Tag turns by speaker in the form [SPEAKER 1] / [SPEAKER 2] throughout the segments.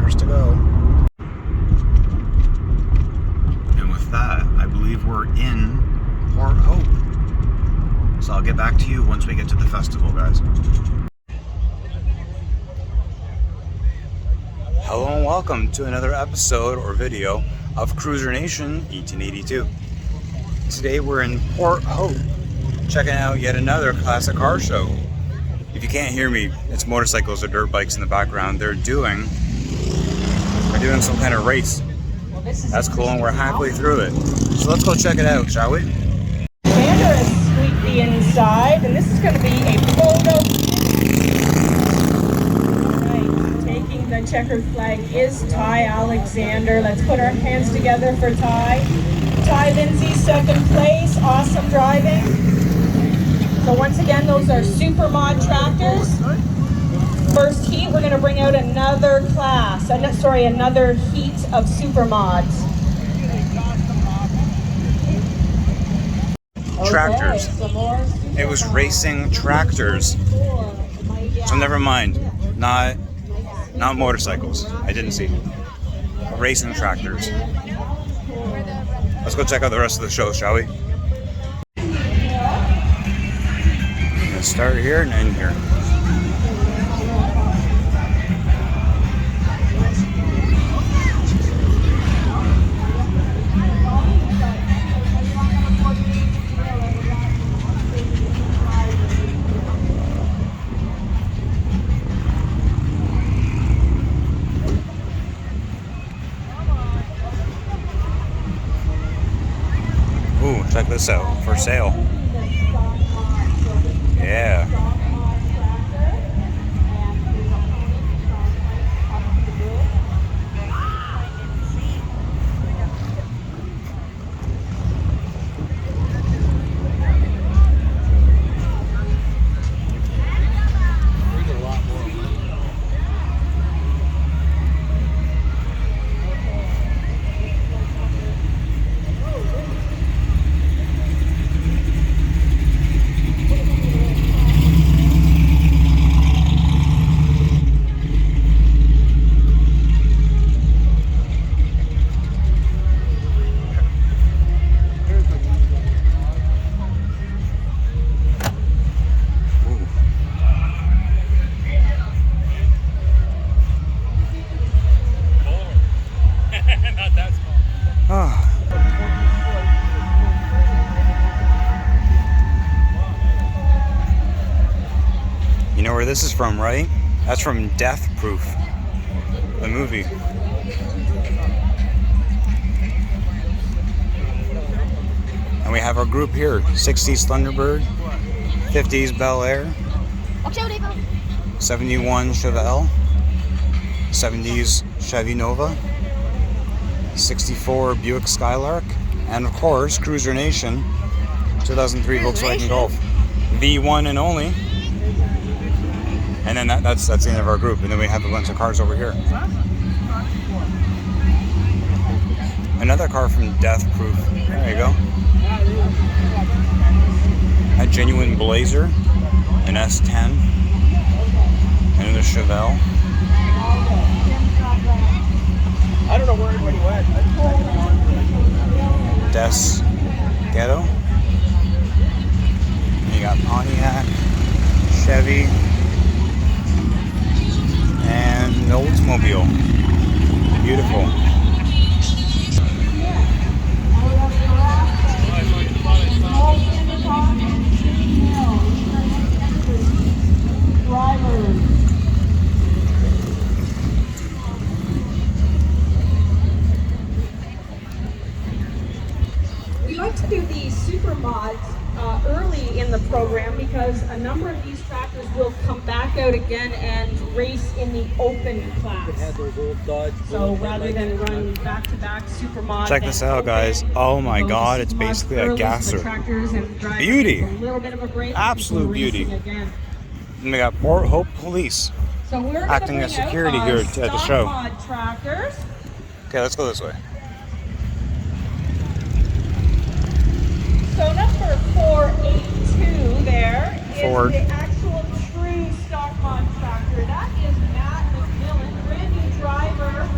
[SPEAKER 1] hours to go. And with that, I believe we're in Port Hope. So I'll get back to you once we get to the festival, guys. Hello and welcome to another episode or video of Cruiser Nation 1882. Today we're in Port Hope, checking out yet another classic car show. If you can't hear me, it's motorcycles or dirt bikes in the background. They're doing some kind of race. That's cool, and we're halfway through it. So let's go check it out, shall we?
[SPEAKER 2] Xander has squeaked the inside, and this is going to be a photo. Alright, taking the checkered flag is Ty Alexander. Let's put our hands together for Ty. Ty Lindsay, second place. Awesome driving. So once again, those are super mod tractors. First heat, we're going to bring out another class. Another heat of super mods.
[SPEAKER 1] Tractors. It was racing tractors. So never mind. Not motorcycles. I didn't see. Racing tractors. Let's go check out the rest of the show, shall we? Let's start here and end here. Ooh, check this out, for sale. Yeah. You know where this is from, right? That's from Death Proof, the movie. And we have our group here: 60s Thunderbird, 50s Bel Air, 71 Chevelle, 70s Chevy Nova, 64 Buick Skylark, and of course Cruiser Nation 2003 Volkswagen Golf, the one and only. And then that's the end of our group, and then we have a bunch of cars over here. Another car from Death Proof. There you go. A genuine Blazer, an S10, another Chevelle.
[SPEAKER 3] I don't know where anybody went.
[SPEAKER 1] Des Ghetto. And you got Pontiac, Chevy, and the Oldsmobile. Beautiful.
[SPEAKER 2] We like to do these super mods early in the program because a number of these tractors will come back out again and race in the open class. So rather than run back-to-back super mod.
[SPEAKER 1] Check this out, guys. Oh my God, it's basically a gasser. Beauty. Absolute beauty. And we got Port Hope Police acting as security here at the show. Okay, let's go this way.
[SPEAKER 2] So number 482 there is
[SPEAKER 1] Ford.
[SPEAKER 2] the actual true stock mod tractor. That is Matt McMillan, brand new driver.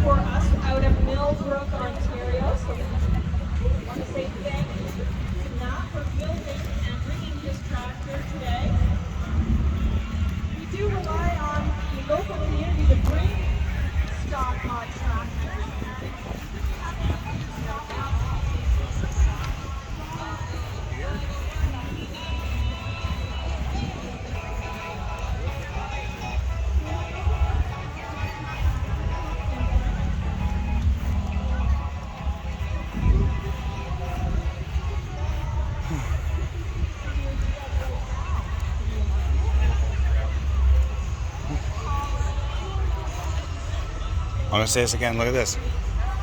[SPEAKER 1] I'm gonna say this again. Look at this.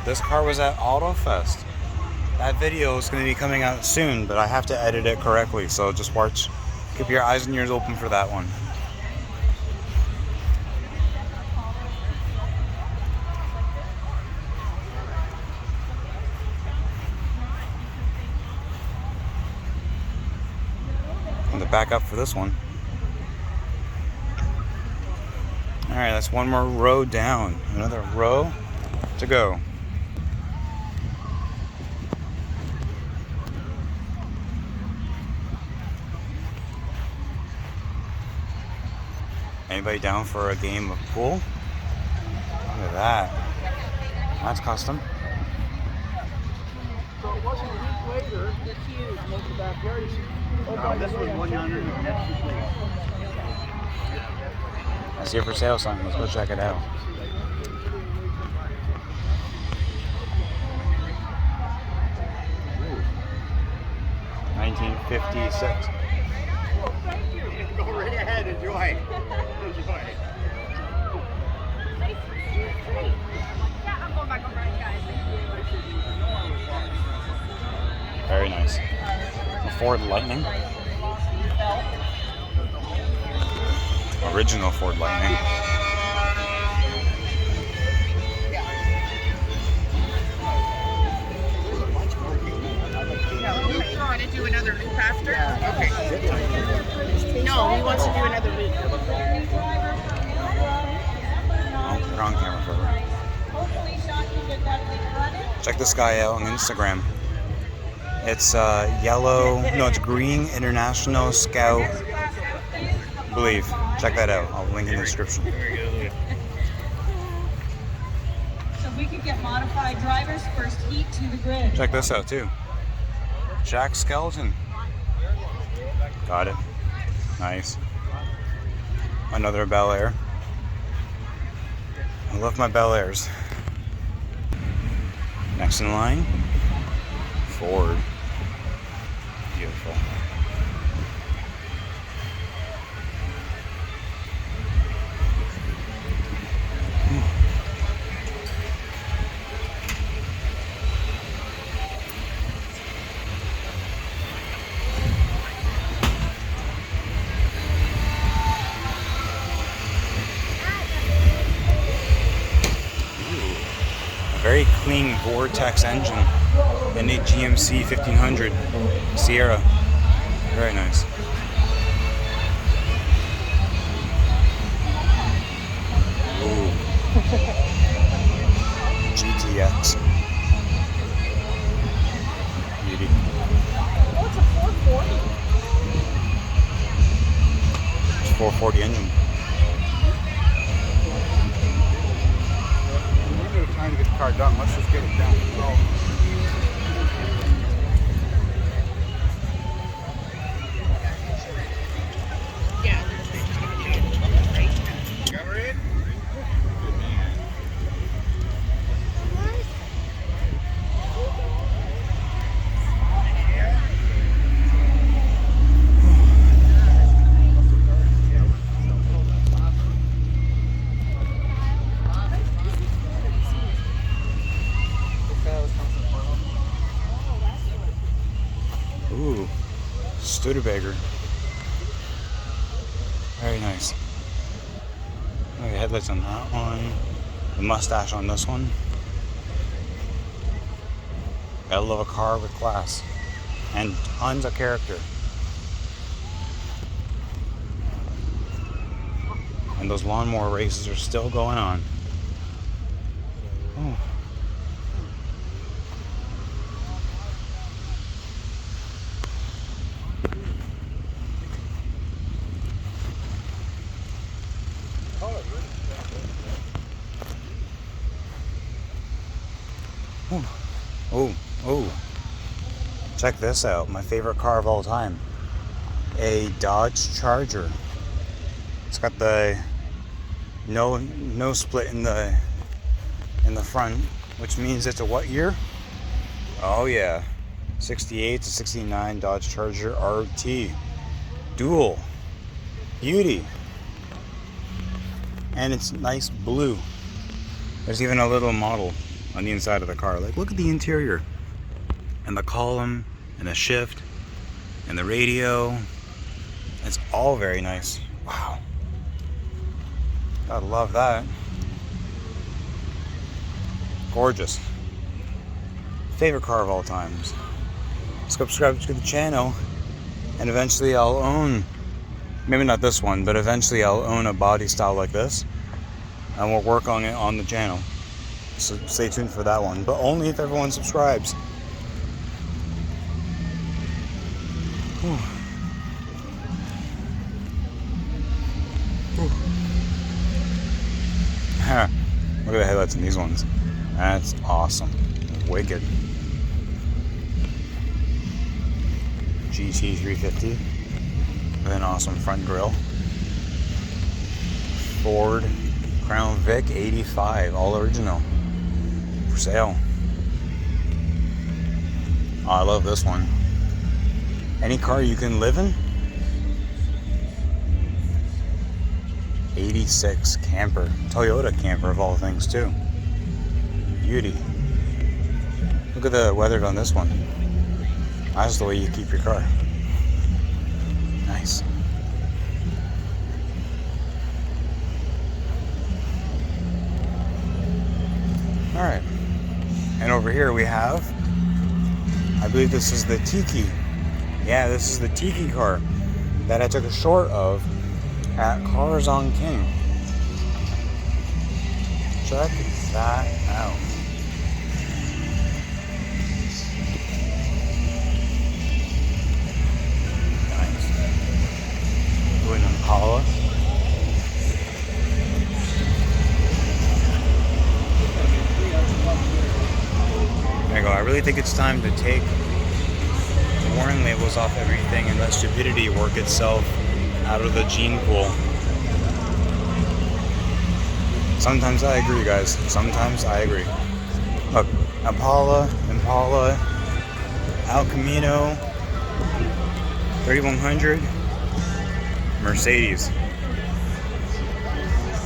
[SPEAKER 1] This car was at AutoFest. That video is going to be coming out soon, but I have to edit it correctly. So just watch. Keep your eyes and ears open for that one. I'm gonna back up for this one. All right, that's one more row down. Another row to go. Anybody down for a game of pool? Look at that. That's custom.
[SPEAKER 3] So it wasn't a week later. It's huge. Look at the backyard. This was 100.
[SPEAKER 1] I see it for sale sign. Let's go check it out. Ooh. 1956.
[SPEAKER 3] Go right ahead. Enjoy. Enjoy.
[SPEAKER 1] Very nice. The Ford Lightning. Original Ford Lightning.
[SPEAKER 4] You want to do another loop after? Okay. No, he wants to do another loop.
[SPEAKER 1] Oh, they're on camera for her. Check this guy out on Instagram. It's yellow, no, it's green International Scout, I believe. Check that out. I'll link in the description.
[SPEAKER 2] So we could get modified drivers first heat to the grid.
[SPEAKER 1] Check this out too. Jack Skeleton. Got it. Nice. Another Bel Air. I love my Bel Airs. Next in line, Ford. Beautiful. Very clean Vortex engine in a GMC 1500 Sierra. Very nice. Ooh. GTX. Beauty.
[SPEAKER 4] Oh, it's a 440.
[SPEAKER 1] It's 440 engine.
[SPEAKER 3] Trying to get the car done. Let's just get it done.
[SPEAKER 4] Yeah, they're just going to do it right now.
[SPEAKER 3] Cover it.
[SPEAKER 1] Ooh, Studebaker. Very nice. Look at the headlights on that one. The mustache on this one. Gotta love a car with class and tons of character. And those lawnmower races are still going on. Oh. Oh. Check this out. My favorite car of all time. A Dodge Charger. It's got the no split in the front, which means it's a what year? Oh yeah. 68 to 69 Dodge Charger RT. Dual. Beauty. And it's nice blue. There's even a little model on the inside of the car. Like, look at the interior. And the column, and the shift, and the radio. It's all very nice. Wow. Gotta love that. Gorgeous. Favorite car of all times. Subscribe to the channel, and eventually I'll own, maybe not this one, but eventually I'll own a body style like this, and we'll work on it on the channel. So stay tuned for that one, but only if everyone subscribes. Whew. Whew. Look at the headlights in these ones. That's awesome. Wicked. GT350 with an awesome front grille. Ford Crown Vic 85, all original, for sale. Oh, I love this one. Any car you can live in. 86 camper, Toyota camper of all things too. Beauty. Look at the weather on this one. That's the way you keep your car. Nice. Alright. And over here we have, I believe this is the Tiki. Yeah, this is the Tiki car that I took a short of at Cars on King. Check that out. Impala. There you go. I really think it's time to take the warning labels off everything and let stupidity work itself out of the gene pool. Sometimes I agree, guys. Sometimes I agree. Look, Impala, El Camino, 3100. Mercedes.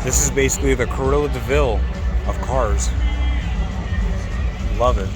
[SPEAKER 1] This is basically the Cruella de Vil of cars. Love it.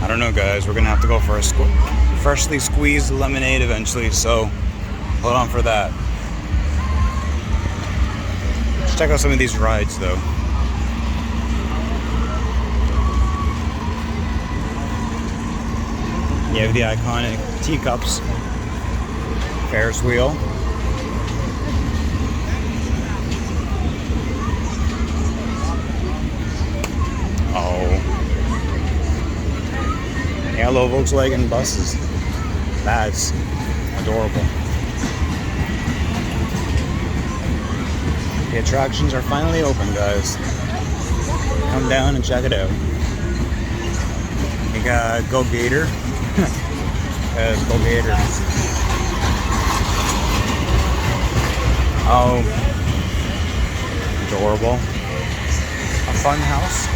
[SPEAKER 1] I don't know, guys. We're gonna have to go for a freshly squeezed lemonade eventually, so hold on for that. Let's check out some of these rides, though. You have the iconic teacups, Ferris wheel. Oh. Yellow Volkswagen buses. That's adorable. The attractions are finally open, guys. Come down and check it out. You got Go Gator. Go Gator. Oh. Adorable. A fun house.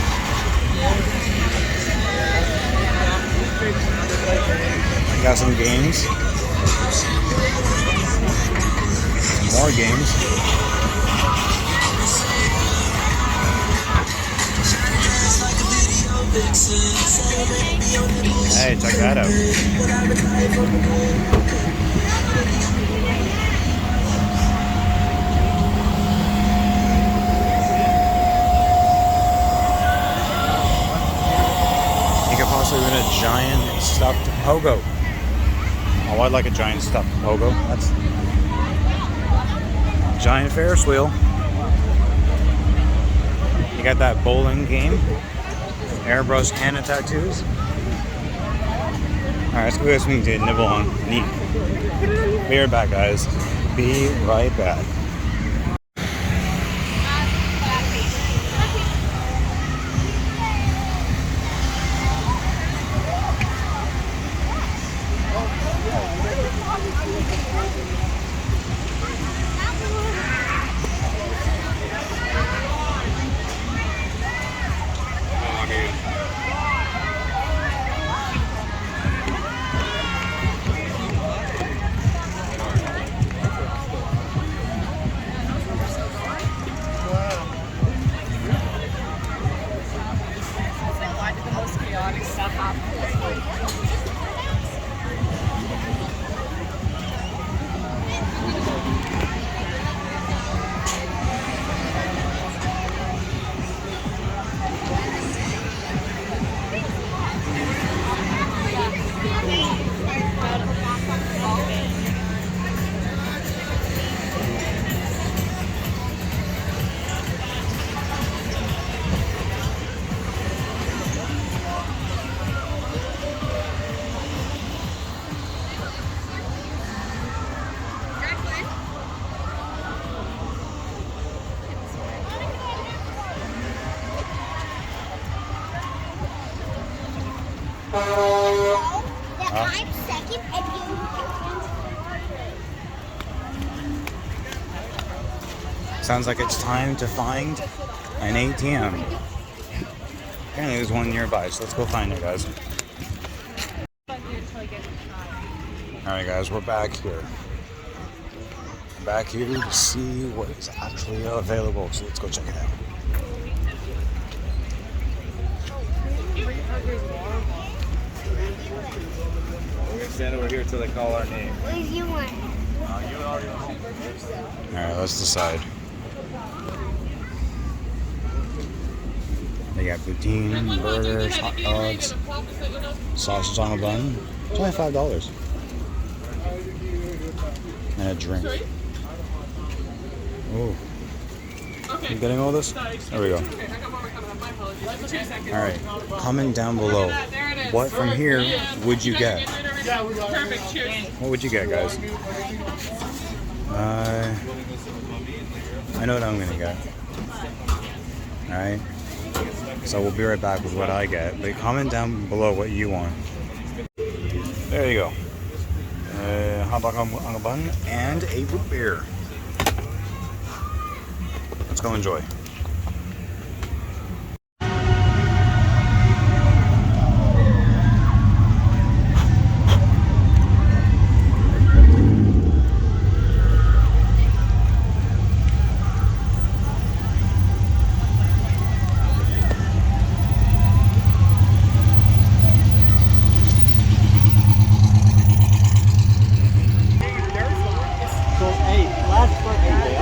[SPEAKER 1] Got some games. Some more games. Hey, check that out. You could possibly win a giant stuffed pogo. Oh, I'd like a giant stuffed pogo. That's giant Ferris wheel. You got that bowling game. Airbrush Canada tattoos. Alright, let's go get something to nibble on. Neat. Be right back, guys. Be right back.
[SPEAKER 5] I'm second and you.
[SPEAKER 1] Sounds like it's time to find an ATM. Apparently there's one nearby, so let's go find it, guys. Alright guys, we're back here. Back here to see what is actually available, so let's go check it out.
[SPEAKER 3] We're gonna stand over here till they call our name.
[SPEAKER 5] What do you want?
[SPEAKER 1] Alright, let's decide. They got poutine, burgers, hot dogs, sausage on a bun. It's only $5. And a drink. Ooh. You getting all this? There we go. Alright, comment down below. What from here would you get? What would you get, guys? I know what I'm gonna get. Alright. So we'll be right back with what I get. But comment down below what you want. There you go. Hot dog on a bun and a root beer. Let's go enjoy.
[SPEAKER 3] So, hey, last Thursday,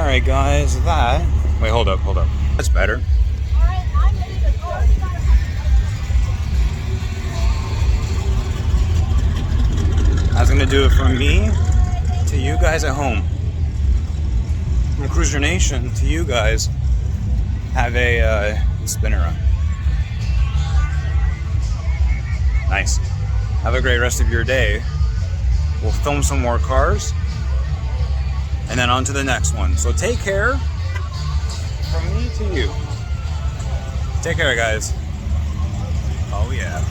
[SPEAKER 1] Alright guys, wait, hold up. That's better. That's gonna do it from me to you guys at home. From Cruiser Nation to you guys, have a spinner. Nice. Have a great rest of your day. We'll film some more cars, and then on to the next one. So take care. From me to you. Take care, guys. Oh yeah.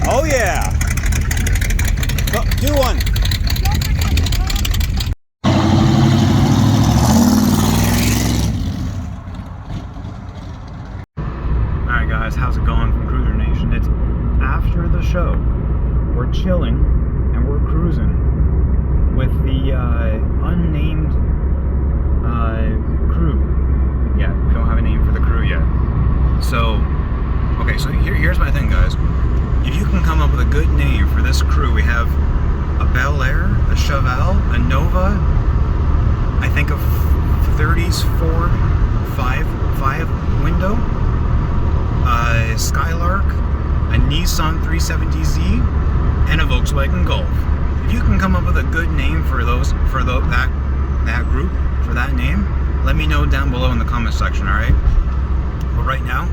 [SPEAKER 1] Oh yeah! Go, do one! Alright guys, how's it going from Cruiser Nation? It's after the show. We're chilling and we're cruising with the unnamed crew. Yeah, we don't have a name for the crew yet. So, okay, so here's my thing, guys. If you can come up with a good name for this crew, we have a Bel Air, a Chevelle, a Nova, I think a 30s Ford 5 window, a Skylark, a Nissan 370Z, and a Volkswagen Golf. If you can come up with a good name for that group, for that name, let me know down below in the comment section, alright? But right now,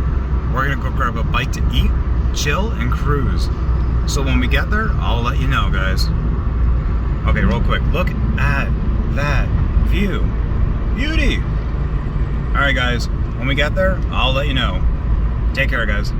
[SPEAKER 1] we're gonna go grab a bite to eat, chill, and cruise. So when we get there, I'll let you know, guys. Okay, real quick, look at that view. Beauty! Alright guys, when we get there, I'll let you know. Take care, guys.